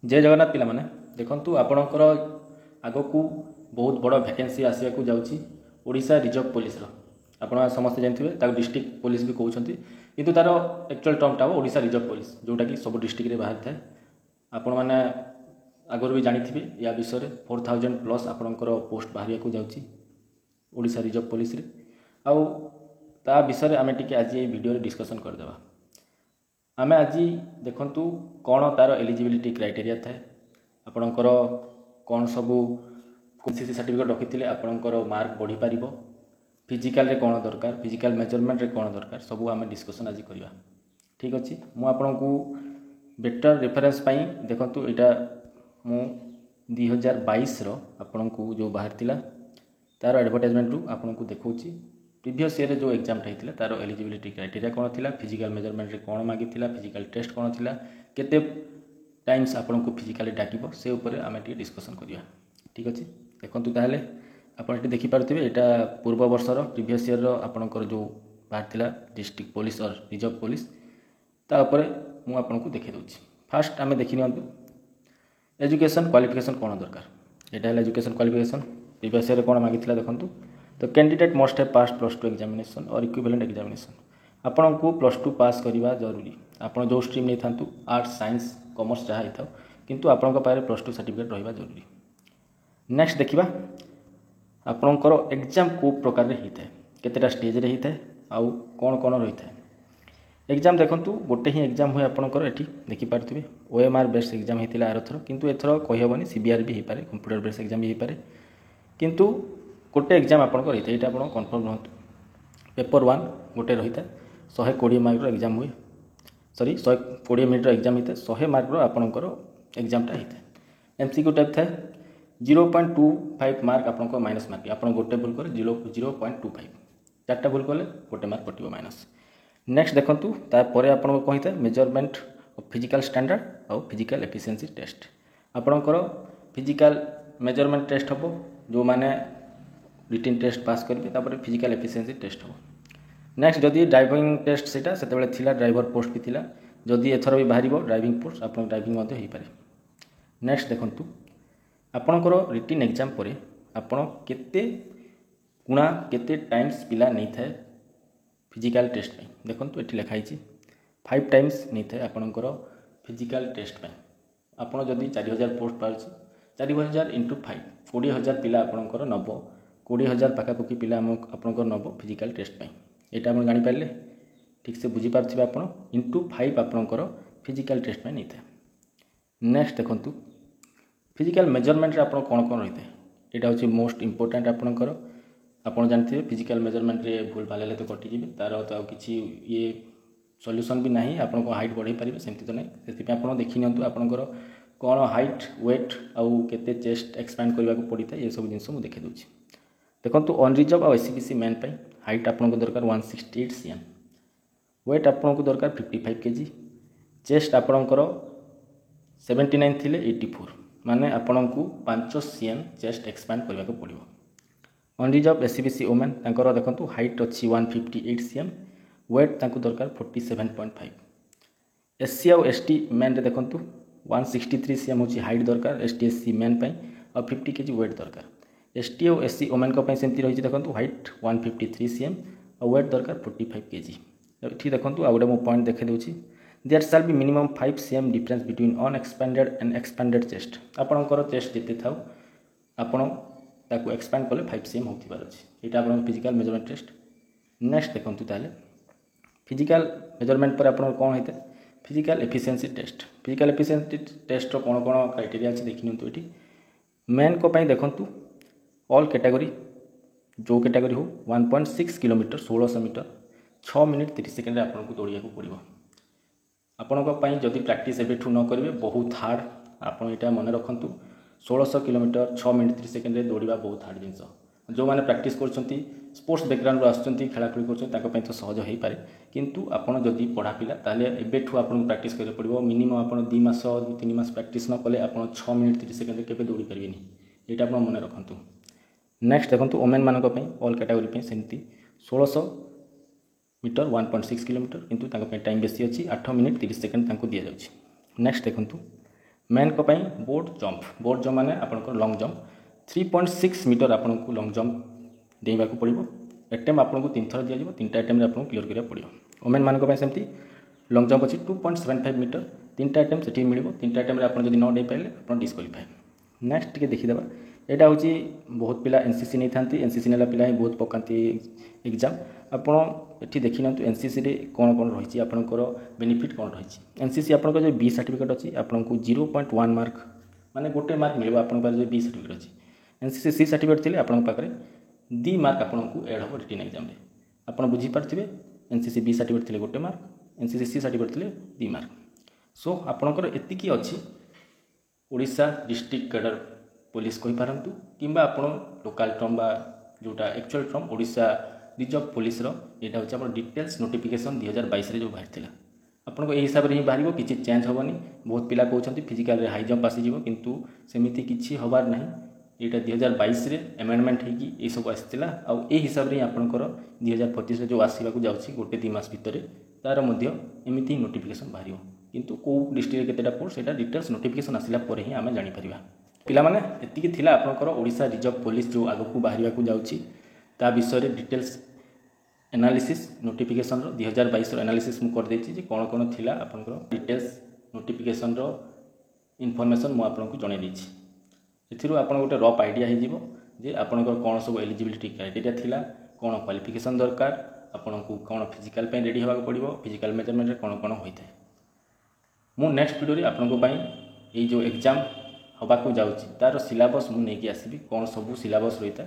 जय जगन्नाथ पिला माने देखंतु आपणकर आगकू बहुत बड़ वैकेंसी आसवाक जाऊँगी ओडिशा रिजर्व पुलिस आपण समस्ते जानते हैं डिस्ट्रिक्ट पुलिस भी कहते किंतु तार एक्चुअल टर्मटा हम ओडिशा रिजर्व पुलिस जोटा कि सब डिस्ट्रिक्ट रे बाहर थाए आपण मैंने आगुरी भी जानी या विषय 4000+ आपणकर पोस्ट बाहर जाऊँगी ओडिशा रिजर्व पुलिस रे आउ ता विषय आम टे आज ये वीडियो डिस्कसन करदेवा आम आज देखु कौन तार एलिजिबिलिटी क्राइटेरिया थाए आपणकर कौन सबू सी सर्टिफिकेट रखी आपणकर मार्क बढ़ी पार फिजिकाल रे कौन दरकार फिजिकाल मेजरमेंट रे कौन दरकार सबू आम डिस्कसन आज करवा ठीक अच्छे मु आपन को बेटर रेफरेंस पाई देखंतु एटा मु 2022 आपन को जो बाहर थिला तार एडवर्टाइजमेंट रु आपन को देखौची प्रीवियस ईयर जो एग्जाम होता तार एलिजिबिलिटी क्राइटेरिया कौन थिला फिजिकल मेजरमेंट रे कौन मागी थिला फिजिकल टेस्ट कौन थिला केते टाइम्स आपन को फिजिकली डाकिबो से ऊपर आम टी डिस्कसन करिया ठीक अच्छे देखंतु ताहले आपन एटी देखि पारुथिबे एटा पूर्व वर्षर प्रीवियस ईयर आपनकर जो बाहर थिला डिस्ट्रिक्ट पुलिस और रिजर्व पुलिस ता ऊपर मु आपन को देखि दउची फास्ट आम देखि नियंतु एजुकेशन क्वालिफिकेशन कौन दरकार एटा एजुकेशन क्वालिफिकेशन प्रीवियस ईयर कौन मागी थिला देखंतु तो candidate must have pass +2 examination और इक्विवेलेंट एग्जामिनेशन आपन को +2 पास करवा जरूरी आपन जो स्ट्रीम नहीं थांतु आर्ट्स साइंस कॉमर्स जहाँ था किंतु आपन पाखे +2 सर्टिफिकेट रहा जरूरी नेक्स्ट देखा आपणकर एग्जाम को प्रकार रे होता है केतेटा स्टेज रे होता है आउ कौन कौन रही है एग्जाम देखंतु गोटे ही एग्जाम हुए आपणकर एठी देखि पारथिबे OMR बेस्ड एग्जाम होता आरथर किंतु एथर कहि हेबनी CBR भी हो पारे कंप्यूटर बेस्ड एग्जाम भी हो पारे किंतु गोटे एग्जाम आपणकर होता है ये आप कन्फर्म रहतु पेपर 1 गोटे रही है 120 मार्क एग्जाम हुए सॉरी 120 मिनट एग्जाम होता है 100 मार्क आपणकर एग्जामटा होता है MCQ टाइप था 0.25 मार्क आपको माइनस मार्क आप गोटे भूल कले 0.25 चार्टा भूल कले गोटे मार्क कट माइनस नेक्स्ट देखंतु तापर आपको कही था मेजरमेंट ऑफ फिजिकल स्टैंडर्ड और फिजिकल एफिशिएंसी टेस्ट आपणकर फिजिकल मेजरमेंट टेस्ट हम जो माने रिटन टेस्ट पास करेंगे फिजिकल एफिशिएंसी टेस्ट हम नेक्स्ट जदि ड्राइविंग टेस्ट सेटा सेतेबेले थिला ड्राइवर पोस्ट भी थिला जदि एथर भी बाहर ड्राइविंग पोस्ट आप ड्राइविंग हो पारे नेक्स्ट देखंतु आपणकर रिटन एग्जाम पर आपण केते गुणा केते टाइम्स पिला नहीं थाए फिजिकल टेस्ट पे देखंतु एठी लिखाई 5 टाइम्स नहीं थाए आपणकर फिजिकल टेस्ट पे आपण जदि 4000 पोस्ट पाउछ 4000 × 5 20000 पिला आपणकर नब 20000 पाखापाखि पिला आपणकर नब फिजिकल टेस्ट पे एटा आपण जानि पारले ठीक से बुझी पारथिबे आपण × 5 आपणकर फिजिकल टेस्ट पे नहीं थाए नेक्स्ट देखंतु फिजिकल मेजरमेंट आप कौन कौन रही है यहाँ हूँ मोस्ट इम्पोर्टाट आपणकर आपड़ जानते हैं फिजिकल मेजरमेंट रे भूल भाल तो कटिजी तार तो किसी ये सॉल्यूशन भी नहीं आपको हाइट बढ़े पारे सेमती तो नहीं से आप देखी नियंतु आपणकर कौन हाइट वेट आउ केते चेस्ट एक्सपैंड करने को पड़ता है ये सब जिन मुझे देखी दूसरी देखो अनरिजर्व और SCPC मैन पर हाइट आपको दरकार 168 cm वेट आपको दरकार 55 kg चेस्ट आपणकर 79 थिले 84 माने आपण को 5 cm चेस्ट एक्सपैंड करने को पड़ो अनरिजर्व SCPC वोमेन तांकर देखंतु हाइट अच्छी 158 cm वेट तांको दरकार 47.5 SC और ST मैन रे देखंतु 163 cm होची हाइट दरकार ST SC मैन पई और 50 kg वेट दरकार ST और SC वोमेन को पई सेमती रही देखंतु हाइट 153 cm और वेट दरकार 45 kg एठी देखंतु आ गोटे मो पॉइंट देखे देउची there shall be minimum 5 cm difference between unexpanded and expanded chest आपणकर चेस्ट जिते थाउ आपण ताको एक्सपैंड कले 5 cm होतिबार अछि एटा आपण फिजिकल मेजरमेंट टेस्ट नेक्स्ट देखंतु ताले फिजिकल मेजरमेंट पर आपण कोन हेते फिजिकल एफिशिएंसी टेस्ट कोन कोन क्राइटेरिया अछि देखि नियंतु एठी मेन को पई देखंतु ऑल कैटेगरी जो कैटेगरी हो 1.6 किलोमीटर 1600 मीटर 6 मिनिट 30 सेकेंड आपन को दौड़िया को पड़िबो आपण जदि प्रैक्टिस एबेठू न करेंगे बहुत हार्ड आपड़ यहाँ मन रखु 1600 किलोमीटर 6 मिनट 30 सेकेंड दौड़ा बहुत हार्ड जिनस जो मैंने प्रैक्टिस कर स्पोर्ट्स बैकग्राउंड आसुँच खेलाखोली कर तो सहज हो पारे किंतु आपड़ जदि पढ़ा पिला ताले एबेठू आपको प्रैक्टिस करें पड़ो मिनिमम आप 2 मास 3 मास प्रैक्टिस न कले आप 6 मिनट 30 सेकेंड के दौड़ी पारे यहाँ आप मन रखु नेक्स्ट देखो वोमेन मानक ऑल कैटेगरी सेमती 1600 मीटर 1.6 किलोमीटर किंतु टाइम बेसी अच्छी 8 मिनिट 30 सेकेंड दि जाऊँगी नेक्स्ट देखो मेन को बोर्ड जंप माने आपनकर लॉन्ग जंप 3.6 मीटर आपको लॉन्ग जंप डेइबा को पड़ो। अटेम्प आपको 3 थर दिया 3टा अटेम्प्ट आपको क्लियर करा पड़ो। वुमेन मान सेमती लॉन्ग जंप अच्छी 2.75 मीटर 3टा अटेम्प्ट से मिले 3टा अटेम्प्ट आप जब न दे पारे आप डिस्क्वालीफाए। नेक्स्ट टी देखीदे यहाँ हूँ बहुत पिला एनसीसी नहीं था एनसीसी नेला पिला ही बहुत पकाती एग्जाम आपड़ ये देखी ना एनसीसी रे कौन कौन रही आपंकर बेनिफिट कौन रही। एनसीसी आपंकर जो बी सर्टिफिकेट अच्छी आपको 0.1 मार्क माने गोटे मार्क मिले आप जो बी सर्टिफिकेट अच्छी। एनसीसी सी सर्टिफिकेट थे आपंखे 2 मार्क आपको एड हम रिटन एग्जाम आप बुझीपारे। एनसीसी बी सर्टिफिकेट थे गोटे मार्क एनसीसी सी सर्टिफिकेट थे 2 मार्क। सो आपंकर एतिकी अच्छी ओडिशा डिस्ट्रिक्ट कैडर पुलिस कही पारंतु किंबा आपण लोकल टर्म बा जोटा actual term Odisha reserve police रो एटा होची आपण डिटेल्स नोटिफिकेशन 2022 रे जो बाहर थिला आपन ए हिसाब रे ही बाहरिबो किछि चेंज होबनी। बहुत पिला कहउछंती फिजिकल रे हाई जंप आसी जिवो किंतु सेमिति किछि होबार नाही। एटा 2022 रे अमेंडमेंट हेकी ए सब आस्तिला आ ए हिसाब रे आपनकर 2025 रे जो आसीबा को जाउछि गोटे 2 मास भितरे तार मध्य एमिति नोटिफिकेशन बाहरिबो किंतु को डिस्ट्रिक्ट केतेटा पोस्ट सेटा डिटेल्स नोटिफिकेशन आसिला परे ही आमे जानि परिबा। पिला माने एतिकी थिला आपनकर ओडिशा रिजर्व पुलिस जो आगो को बाहरिया को जाउछि ता विषय रे डिटेल्स एनालिसिस नोटिफिकेशन रो 2022 रो एनालिसिस मु कर देछि जे कोन कोन थिला आपनकर डिटेल्स नोटिफिकेशन रो इन्फॉर्मेशन मु आपनको जणे देछि। एथिरो आपन गोटे रफ आइडिया हे जिवो जे आपनकर कोन सब एलिजिबिलिटी क्राइटेरिया थिला कोन क्वालिफिकेशन दरकार आपनको कोन फिजिकल पे रेडी हेबा को पड़िबो फिजिकल मेजरमेंट रे कोन कोन होइथे। मु नेक्स्ट वीडियो रे आपनको पई ए जो एग्जाम हवाक जाऊँगी तार सिलेबस मुझे नहीं आसबि कौन सब सिलेबस रही है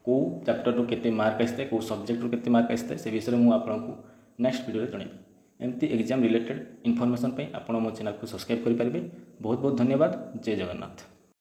कौ चैप्टर रू केते मार्क आसता है कौ सब्जेक्ट रू केते मार्क आसता है से विषय में मुझे नेक्स्ट वीडियो जनइबी। एमती एग्जाम रिलेटेड इनफॉरमेशन पे आप मो चैनल को सब्सक्राइब करेंगे। बहुत बहुत धन्यवाद। जय जगन्नाथ।